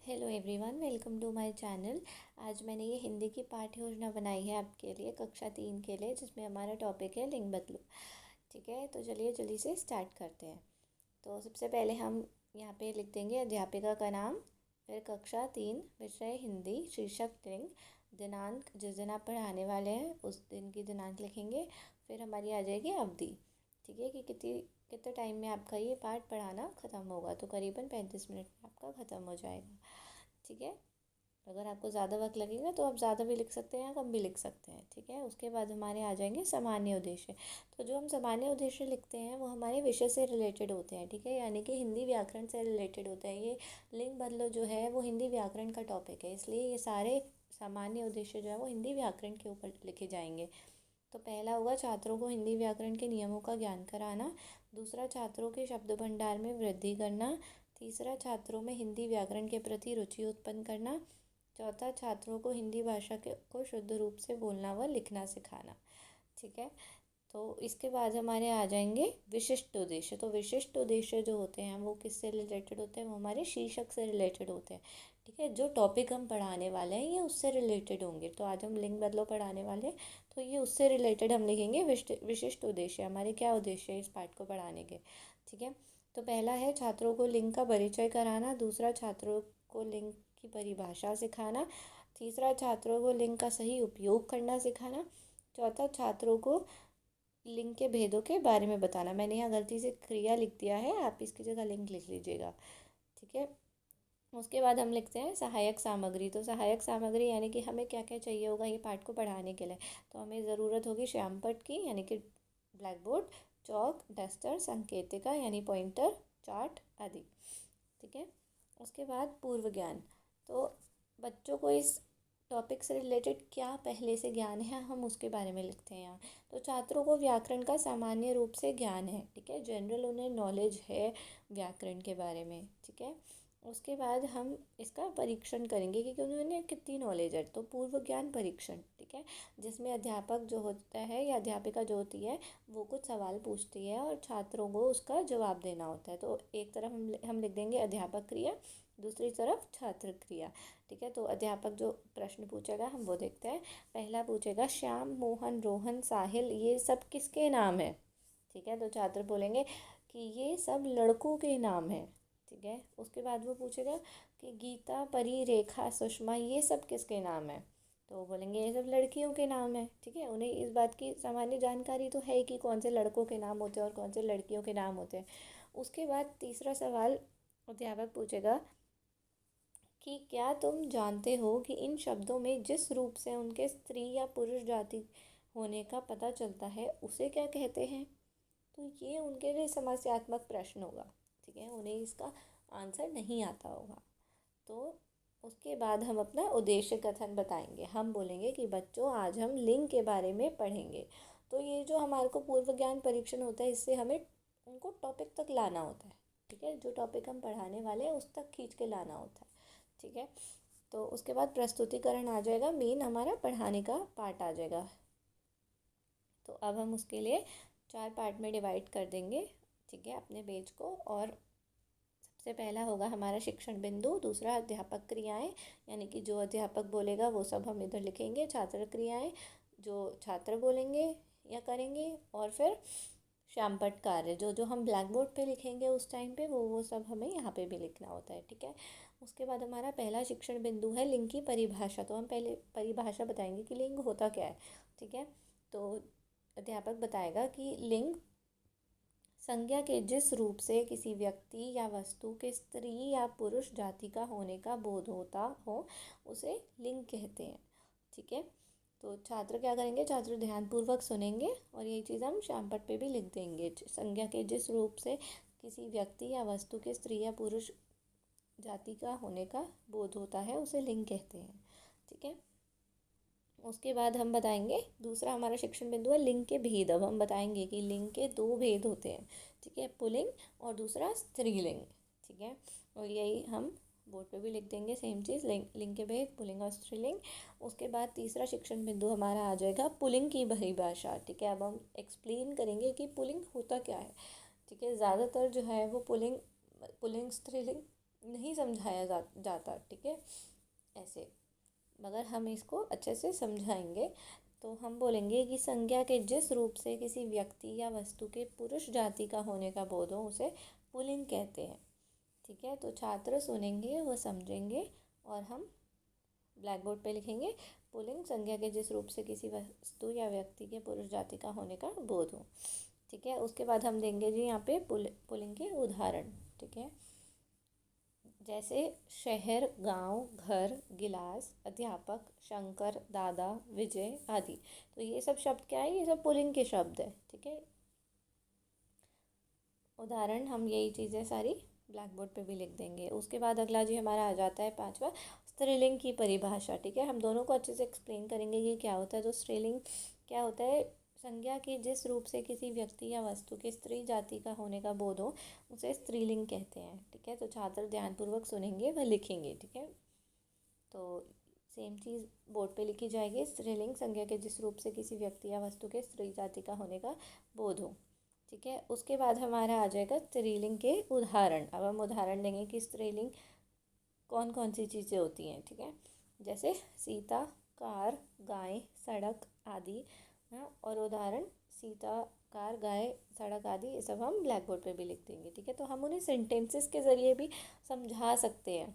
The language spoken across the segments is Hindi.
Hello everyone, welcome to my channel. आज मैंने ये हिंदी की पाठ योजना बनाई है आपके लिए कक्षा 3 के लिए, जिसमें हमारा टॉपिक है लिंग बदलो। ठीक है, तो चलिए जल्दी से स्टार्ट करते हैं। तो सबसे पहले हम यहाँ पे लिख देंगे अध्यापिका का नाम, फिर कक्षा 3 विषय हिंदी, शीर्षक लिंग, दिनांक जिस दिन आप पढ़ाने वाले हैं उस दिन की दिनांक लिखेंगे। फिर हमारी आ जाएगी अवधि। ठीक है कि कितने टाइम में आपका ये पाठ पढ़ाना ख़त्म होगा। तो करीबन 35 मिनट में आपका ख़त्म हो जाएगा। ठीक है, अगर आपको ज़्यादा वक्त लगेगा तो आप ज़्यादा भी लिख सकते हैं या कम भी लिख सकते हैं। ठीक है, उसके बाद हमारे आ जाएंगे सामान्य उद्देश्य। तो जो हम सामान्य उद्देश्य लिखते हैं वो हमारे विषय से रिलेटेड होते हैं। ठीक है, यानी कि हिंदी व्याकरण से रिलेटेड होते हैं। ये लिंग बदलो जो है वो हिंदी व्याकरण का टॉपिक है, इसलिए ये सारे सामान्य उद्देश्य जो है वो हिंदी व्याकरण के ऊपर लिखे जाएंगे। तो पहला होगा छात्रों को हिंदी व्याकरण के नियमों का ज्ञान कराना। दूसरा, छात्रों के शब्द भंडार में वृद्धि करना। तीसरा, छात्रों में हिंदी व्याकरण के प्रति रुचि उत्पन्न करना। चौथा, छात्रों को हिंदी भाषा को शुद्ध रूप से बोलना व लिखना सिखाना। ठीक है, तो इसके बाद हमारे आ जाएंगे विशिष्ट उद्देश्य। तो विशिष्ट उद्देश्य जो होते हैं वो किससे रिलेटेड होते हैं? वो हमारे शीर्षक से रिलेटेड होते हैं। ठीक है, जो टॉपिक हम पढ़ाने वाले हैं ये उससे रिलेटेड होंगे। तो आज हम लिंग बदलो पढ़ाने वाले हैं, तो ये उससे रिलेटेड हम लिखेंगे विशिष्ट उद्देश्य। हमारे क्या उद्देश्य है इस पाठ को पढ़ाने के? ठीक है, तो पहला है छात्रों को लिंग का परिचय कराना। दूसरा, छात्रों को लिंग की परिभाषा सिखाना। तीसरा, छात्रों को लिंग का सही उपयोग करना सिखाना। चौथा, छात्रों को लिंग के भेदों के बारे में बताना। मैंने यहाँ गलती से क्रिया लिख दिया है, आप इसकी जगह लिंग लिख लीजिएगा। ठीक है, उसके बाद हम लिखते हैं सहायक सामग्री। तो सहायक सामग्री यानी कि हमें क्या क्या चाहिए होगा ये पाठ को पढ़ाने के लिए। तो हमें ज़रूरत होगी श्याम पट्ट की, यानी कि ब्लैक बोर्ड, चौक, डस्टर, संकेतिका यानी पॉइंटर, चार्ट आदि। ठीक है, उसके बाद पूर्व ज्ञान। तो बच्चों को इस टॉपिक से रिलेटेड क्या पहले से ज्ञान है हम उसके बारे में लिखते हैं यहाँ। तो छात्रों को व्याकरण का सामान्य रूप से ज्ञान है। ठीक है, जनरल उन्हें नॉलेज है व्याकरण के बारे में। ठीक है, उसके बाद हम इसका परीक्षण करेंगे कि उन्होंने कितनी नॉलेज है। तो पूर्व ज्ञान परीक्षण, ठीक है, जिसमें अध्यापक जो होता है या अध्यापिका जो होती है वो कुछ सवाल पूछती है और छात्रों को उसका जवाब देना होता है। तो एक तरफ हम लिख देंगे अध्यापक क्रिया, दूसरी तरफ छात्र क्रिया। ठीक है, तो अध्यापक जो प्रश्न पूछेगा हम वो देखते हैं। पहला पूछेगा श्याम, मोहन, रोहन, साहिल ये सब किसके नाम है? ठीक है, तो छात्र बोलेंगे कि ये सब लड़कों के नाम हैं। ठीक है, उसके बाद वो पूछेगा कि गीता, परी, रेखा, सुषमा ये सब किसके नाम है? तो वो बोलेंगे ये सब लड़कियों के नाम है। ठीक है, उन्हें इस बात की सामान्य जानकारी तो है कि कौन से लड़कों के नाम होते हैं और कौन से लड़कियों के नाम होते हैं। उसके बाद तीसरा सवाल अध्यापक पूछेगा कि क्या तुम जानते हो कि इन शब्दों में जिस रूप से उनके स्त्री या पुरुष जाति होने का पता चलता है उसे क्या कहते हैं? तो ये उनके लिए समस्यात्मक प्रश्न होगा। ठीक है, उन्हें इसका आंसर नहीं आता होगा। तो उसके बाद हम अपना उद्देश्य कथन बताएंगे। हम बोलेंगे कि बच्चों आज हम लिंग के बारे में पढ़ेंगे। तो ये जो हमारे को पूर्व ज्ञान परीक्षण होता है इससे हमें उनको टॉपिक तक लाना होता है। ठीक है, जो टॉपिक हम पढ़ाने वाले हैं उस तक खींच के लाना होता है। ठीक है, तो उसके बाद प्रस्तुतिकरण आ जाएगा, मेन हमारा पढ़ाने का पार्ट आ जाएगा। तो अब हम उसके लिए 4 पार्ट में डिवाइड कर देंगे। ठीक है, अपने पेज को। और सबसे पहला होगा हमारा शिक्षण बिंदु, दूसरा अध्यापक क्रियाएं, यानी कि जो अध्यापक बोलेगा वो सब हम इधर लिखेंगे। छात्र क्रियाएं जो छात्र बोलेंगे या करेंगे, और फिर श्यामपट्ट कार्य जो जो हम ब्लैक बोर्ड पे लिखेंगे उस टाइम पे वो सब हमें यहाँ पे भी लिखना होता है। ठीक है, उसके बाद हमारा पहला शिक्षण बिंदु है लिंग की परिभाषा। तो हम पहले परिभाषा बताएंगे कि लिंग होता क्या है। ठीक है, तो अध्यापक बताएगा कि लिंग संज्ञा के जिस रूप से किसी व्यक्ति या वस्तु के स्त्री या पुरुष जाति का होने का बोध होता हो उसे लिंग कहते हैं। ठीक है, तो छात्र क्या करेंगे? छात्र ध्यानपूर्वक सुनेंगे और यही चीज़ हम श्यामपट्ट पे भी लिख देंगे। संज्ञा के जिस रूप से किसी व्यक्ति या वस्तु के स्त्री या पुरुष जाति का होने का बोध होता है उसे लिंग कहते हैं। ठीक है, उसके बाद हम बताएंगे दूसरा हमारा शिक्षण बिंदु है लिंग के भेद। अब हम बताएंगे कि लिंग के 2 भेद होते हैं। ठीक है, पुल्लिंग और दूसरा स्त्रीलिंग। ठीक है, और यही हम बोर्ड पे भी लिख देंगे सेम चीज़, लिंग के भेद, पुल्लिंग और स्त्रीलिंग। उसके बाद तीसरा शिक्षण बिंदु हमारा आ जाएगा पुल्लिंग की परिभाषा। ठीक है, अब हम एक्सप्लेन करेंगे कि पुल्लिंग होता क्या है। ठीक है, ज़्यादातर जो है वो पुल्लिंग स्त्रीलिंग नहीं समझाया जाता, ठीक है। ऐसे मगर हम इसको अच्छे से समझाएंगे। तो हम बोलेंगे कि संज्ञा के जिस रूप से किसी व्यक्ति या वस्तु के पुरुष जाति का होने का बोध हो उसे पुल्लिंग कहते हैं, ठीक है। तो छात्र सुनेंगे, वो समझेंगे और हम ब्लैक बोर्ड पे लिखेंगे, पुल्लिंग संज्ञा के जिस रूप से किसी वस्तु या व्यक्ति के पुरुष जाति का होने का बोध हो, ठीक है। उसके बाद हम देंगे जी यहाँ पे पुल्लिंग के उदाहरण, ठीक है। जैसे शहर, गांव, घर, गिलास, अध्यापक, शंकर, दादा, विजय आदि। तो ये सब शब्द क्या है, ये सब पुल्लिंग के शब्द है, ठीक है। उदाहरण हम यही चीज़ें सारी ब्लैक बोर्ड पे भी लिख देंगे। उसके बाद अगला जी हमारा आ जाता है पांचवा, स्त्रीलिंग की परिभाषा, ठीक है। हम दोनों को अच्छे से एक्सप्लेन करेंगे कि क्या होता है। तो स्त्रीलिंग क्या होता है, संज्ञा के जिस रूप से किसी व्यक्ति या वस्तु के स्त्री जाति का होने का बोध हो उसे स्त्रीलिंग कहते हैं, ठीक है। तो छात्र ध्यानपूर्वक सुनेंगे व लिखेंगे, ठीक है। तो सेम चीज़ बोर्ड पे लिखी जाएगी, स्त्रीलिंग संज्ञा के जिस रूप से किसी व्यक्ति या वस्तु के स्त्री जाति का होने का बोध हो, ठीक है। उसके बाद हमारा आ जाएगा स्त्रीलिंग के उदाहरण। अब हम उदाहरण देंगे कि स्त्रीलिंग कौन कौन सी चीज़ें होती हैं, ठीक है। जैसे सीता, कार, गाय, सड़क आदि, हाँ। और उदाहरण सीता, कार, गाय, सड़क आदि, ये सब हम ब्लैक बोर्ड पे भी लिख देंगे, ठीक है। तो हम उन्हें सेंटेंसेस के ज़रिए भी समझा सकते हैं,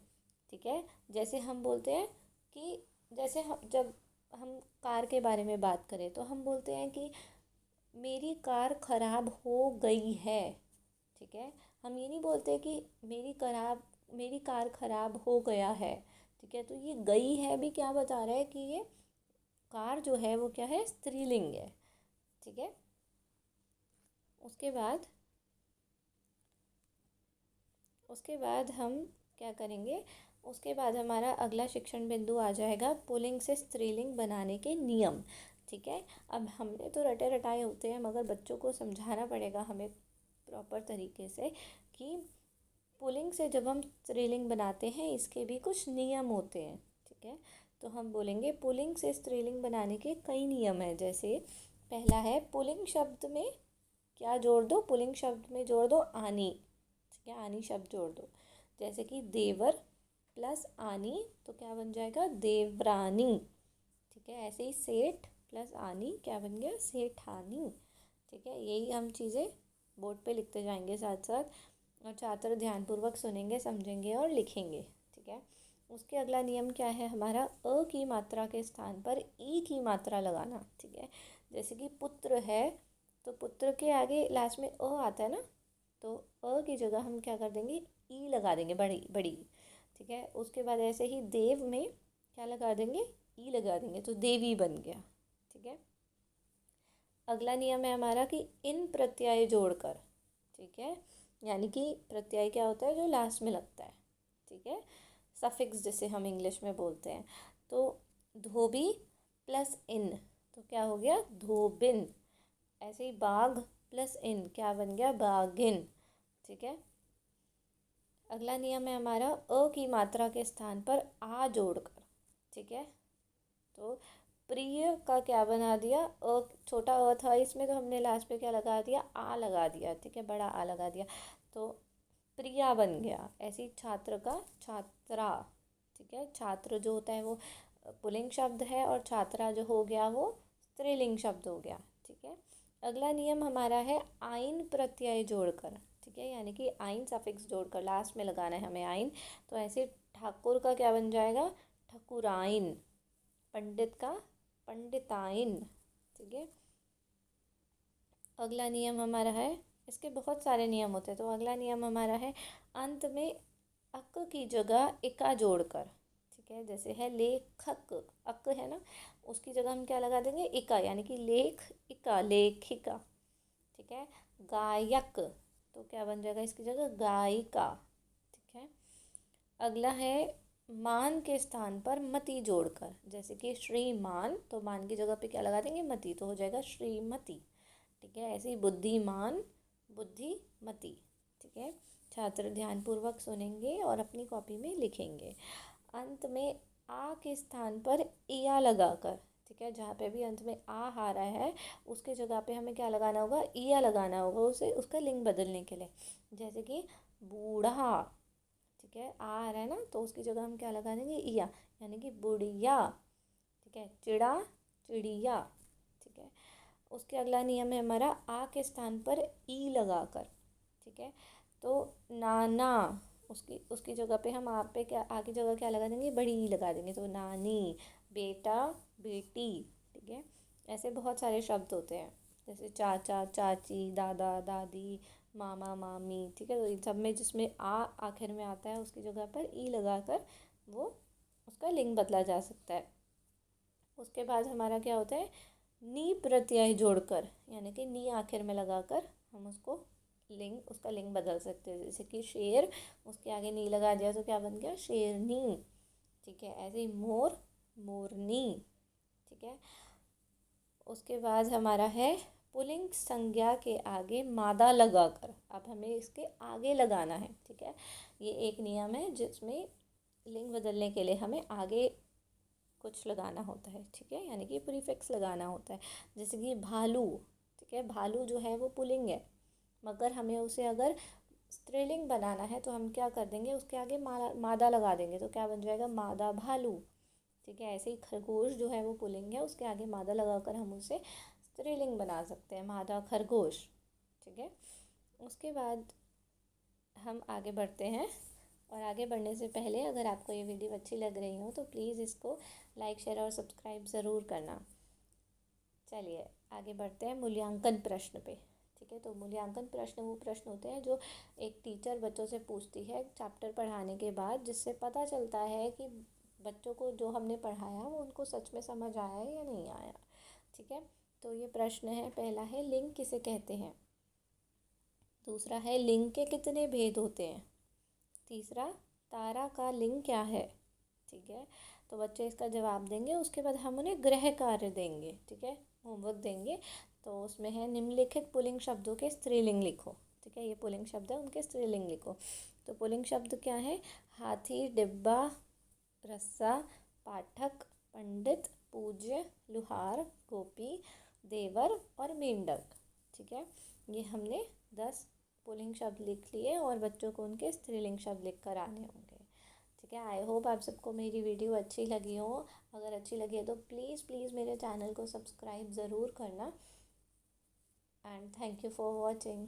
ठीक है। जैसे हम बोलते हैं कि जैसे हम जब हम कार के बारे में बात करें तो हम बोलते हैं कि मेरी कार खराब हो गई है, ठीक है। हम ये नहीं बोलते कि मेरी कार खराब हो गया है, ठीक है। तो ये गई है भी क्या बता रहा है कि ये कार जो है वो क्या है, स्त्रीलिंग है, ठीक है। उसके बाद उसके बाद हम क्या करेंगे, उसके बाद हमारा अगला शिक्षण बिंदु आ जाएगा पुल्लिंग से स्त्रीलिंग बनाने के नियम, ठीक है। अब हमने तो रटे रटाए होते हैं मगर बच्चों को समझाना पड़ेगा हमें प्रॉपर तरीके से कि पुल्लिंग से जब हम स्त्रीलिंग बनाते हैं इसके भी कुछ नियम होते हैं, ठीक है। तो हम बोलेंगे पुल्लिंग से स्त्रीलिंग बनाने के कई नियम हैं। जैसे पहला है, पुल्लिंग शब्द में क्या जोड़ दो, पुल्लिंग शब्द में जोड़ दो आनी, ठीक है। आनी शब्द जोड़ दो। जैसे कि देवर प्लस आनी तो क्या बन जाएगा, देवरानी, ठीक है। ऐसे ही सेठ प्लस आनी क्या बन गया, सेठानी, ठीक है। यही हम चीज़ें बोर्ड पे लिखते जाएंगे साथ साथ और छात्र ध्यानपूर्वक सुनेंगे, समझेंगे और लिखेंगे, ठीक है। उसके अगला नियम क्या है हमारा, अ की मात्रा के स्थान पर ई की मात्रा लगाना, ठीक है। जैसे कि पुत्र है तो पुत्र के आगे लास्ट में अ आता है ना, तो अ की जगह हम क्या कर देंगे, ई लगा देंगे, बड़ी बड़ी, ठीक है। उसके बाद ऐसे ही देव में क्या लगा देंगे, ई लगा देंगे, तो देवी बन गया, ठीक है। अगला नियम है हमारा कि इन प्रत्यय जोड़कर, ठीक है। यानी कि प्रत्यय क्या होता है, जो लास्ट में लगता है, ठीक है। सफिक्स जिसे हम इंग्लिश में बोलते हैं। तो धोबी प्लस इन तो क्या हो गया, धोबिन। ऐसे ही बाघ प्लस इन क्या बन गया, बाघिन, ठीक है। अगला नियम है हमारा अ की मात्रा के स्थान पर आ जोड़कर, ठीक है। तो प्रिय का क्या बना दिया, अ छोटा अ था इसमें तो हमने लास्ट पे क्या लगा दिया, आ लगा दिया, ठीक है, बड़ा आ लगा दिया, तो प्रिया बन गया। ऐसी छात्र का छात्रा, ठीक है। छात्र जो होता है वो पुल्लिंग शब्द है और छात्रा जो हो गया वो स्त्रीलिंग शब्द हो गया, ठीक है। अगला नियम हमारा है आइन प्रत्यय जोड़कर, ठीक है। यानी कि आइन सफिक्स जोड़कर लास्ट में लगाना है हमें आइन। तो ऐसे ठाकुर का क्या बन जाएगा, ठकुराइन। पंडित का पंडिताइन, ठीक है। अगला नियम हमारा है, इसके बहुत सारे नियम होते हैं, तो अगला नियम हमारा है अंत में अक की जगह इका जोड़कर, ठीक है। जैसे है लेखक, अक है ना, उसकी जगह हम क्या लगा देंगे, इका, यानी कि लेख इका, लेखिका, ठीक है। गायक तो क्या बन जाएगा इसकी जगह, गायिका, ठीक है। अगला है मान के स्थान पर मति जोड़कर, जैसे कि श्रीमान तो मान की जगह पे क्या लगा देंगे, मति, तो हो जाएगा श्रीमती, ठीक है। ऐसे ही बुद्धिमान, बुद्धिमती, ठीक है। छात्र ध्यानपूर्वक सुनेंगे और अपनी कॉपी में लिखेंगे। अंत में आ के स्थान पर इया लगाकर, ठीक है, जहाँ पे भी अंत में आ रहा है उसके जगह पे हमें क्या लगाना होगा, इया लगाना होगा, उसे उसका लिंग बदलने के लिए। जैसे कि बूढ़ा, ठीक ठीक है, आ रहा है ना, तो उसकी जगह हम क्या लगा देंगे, इया, यानी कि बुढ़िया। ठीक है, चिड़ा, चिड़िया। ठीक है, उसके अगला नियम है हमारा आ के स्थान पर ई लगाकर। ठीक है, तो नाना, उसकी उसकी जगह पे हम आप पे क्या, आ की जगह क्या लगा देंगे, बड़ी ई लगा देंगे, तो नानी, बेटा, बेटी। ठीक है, ऐसे बहुत सारे शब्द होते हैं, जैसे चाचा, चाची, दादा, दादी, मामा, मामी। ठीक है, तो इन सब में जिसमें आ आखिर में आता है उसकी जगह पर ई लगाकर वो उसका लिंग बदला जा सकता है। उसके बाद हमारा क्या होता है, नी प्रत्यय जोड़कर, यानी कि नी आखिर में लगाकर हम उसको उसका लिंग बदल सकते हैं। जैसे कि शेर, उसके आगे नी लगा दिया तो क्या बन गया, शेरनी। ठीक है, ऐसे ही मोर, मोरनी। ठीक है, उसके बाद हमारा है पुल्लिंग संज्ञा के आगे मादा लगाकर, अब हमें इसके आगे लगाना है। ठीक है, ये एक नियम है जिसमें लिंग बदलने के लिए हमें आगे कुछ लगाना होता है। ठीक है, यानी कि प्रीफिक्स लगाना होता है। जैसे कि भालू। ठीक है, भालू जो है वो पुल्लिंग है, मगर हमें उसे अगर स्त्रीलिंग बनाना है तो हम क्या कर देंगे, उसके आगे मादा लगा देंगे, तो क्या बन जाएगा, मादा भालू। ठीक है, ऐसे ही खरगोश जो है वो पुल्लिंग है, उसके आगे मादा लगाकर हम उसे स्त्रीलिंग बना सकते हैं, मादा खरगोश। ठीक है, उसके बाद हम आगे बढ़ते हैं, और आगे बढ़ने से पहले अगर आपको ये वीडियो अच्छी लग रही हो तो प्लीज़ इसको लाइक, शेयर और सब्सक्राइब ज़रूर करना। चलिए आगे बढ़ते हैं मूल्यांकन प्रश्न पे। ठीक है, तो मूल्यांकन प्रश्न वो प्रश्न होते हैं जो एक टीचर बच्चों से पूछती है चैप्टर पढ़ाने के बाद, जिससे पता चलता है कि बच्चों को जो हमने पढ़ाया वो उनको सच में समझ आया या नहीं आया। ठीक है, तो ये प्रश्न है, पहला है लिंग किसे कहते हैं, दूसरा है लिंग के कितने भेद होते हैं, तीसरा तारा का लिंग क्या है। ठीक है, तो बच्चे इसका जवाब देंगे, उसके बाद हम उन्हें गृह कार्य देंगे। ठीक है, होमवर्क देंगे, तो उसमें है निम्नलिखित पुल्लिंग शब्दों के स्त्रीलिंग लिखो। ठीक है, ये पुल्लिंग शब्द है, उनके स्त्रीलिंग लिखो। तो पुल्लिंग शब्द क्या है, हाथी, डिब्बा, रस्सा, पाठक, पंडित, पूज्य, लुहार, गोपी, देवर और मेंढक। ठीक है, ये हमने 10 पुल्लिंग शब्द लिख लिए और बच्चों को उनके स्त्रीलिंग शब्द लिख कर आने होंगे। ठीक है, आई होप आप सबको मेरी वीडियो अच्छी लगी हो। अगर अच्छी लगी है तो प्लीज़ प्लीज़ मेरे चैनल को सब्सक्राइब ज़रूर करना, and thank you for watching.